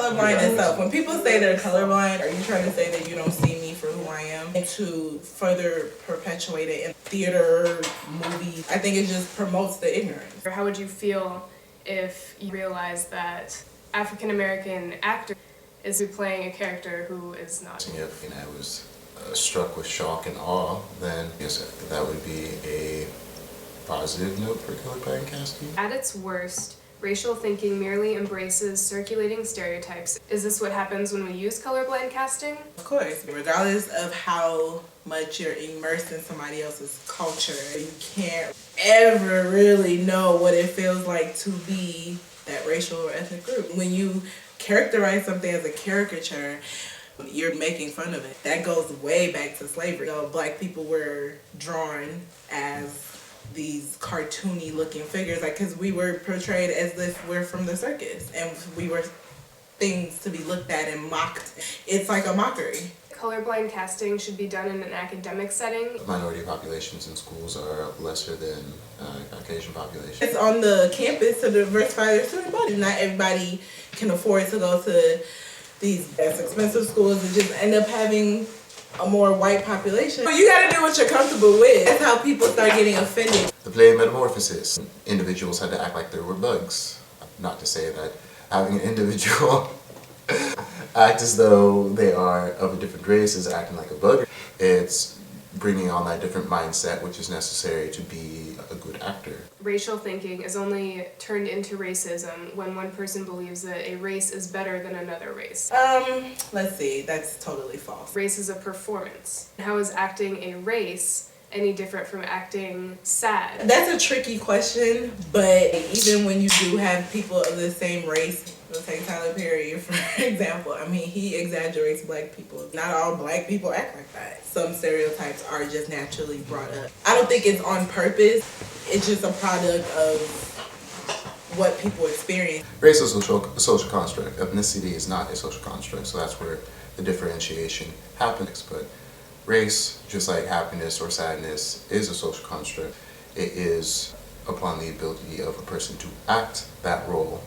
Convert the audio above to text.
colorblind itself. When people say they're colorblind, are you trying to say that you don't see me for who I am? And to further perpetuate it in theater, movies, I think it just promotes the ignorance. How would you feel if you realized that African American actor is playing a character who is not? If I was struck with shock and awe, then yes, that would be a positive note for colorblind casting. At its worst, racial thinking merely embraces circulating stereotypes. Is this what happens when we use colorblind casting? Of course, regardless of how much you're immersed in somebody else's culture, you can't ever really know what it feels like to be that racial or ethnic group. When you characterize something as a caricature, you're making fun of it. That goes way back to slavery. You know, Black people were drawn as these cartoony looking figures, like, because we were portrayed as if we're from the circus and we were things to be looked at and mocked. It's like a mockery. Colorblind casting should be done in an academic setting. Minority populations in schools are lesser than Caucasian populations. It's on the campus to diversify their student body. Not everybody can afford to go to these expensive schools and just end up having a more white population. But you gotta do what you're comfortable with. That's how people start getting offended. The play Metamorphosis, individuals had to act like they were bugs. Not to say that having an individual act as though they are of a different race is acting like a bug. It's bringing on that different mindset which is necessary to be a good actor. Racial thinking is only turned into racism when one person believes that a race is better than another race. Let's see, that's totally false. Race is a performance. How is acting a race any different from acting sad? That's a tricky question, but even when you do have people of the same race, we'll take Tyler Perry for example. I mean, he exaggerates Black people. Not all Black people act like that. Some stereotypes are just naturally brought up. I don't think it's on purpose. It's just a product of what people experience. Race is a social construct. Ethnicity is not a social construct, so that's where the differentiation happens. But race, just like happiness or sadness, is a social construct. It is upon the ability of a person to act that role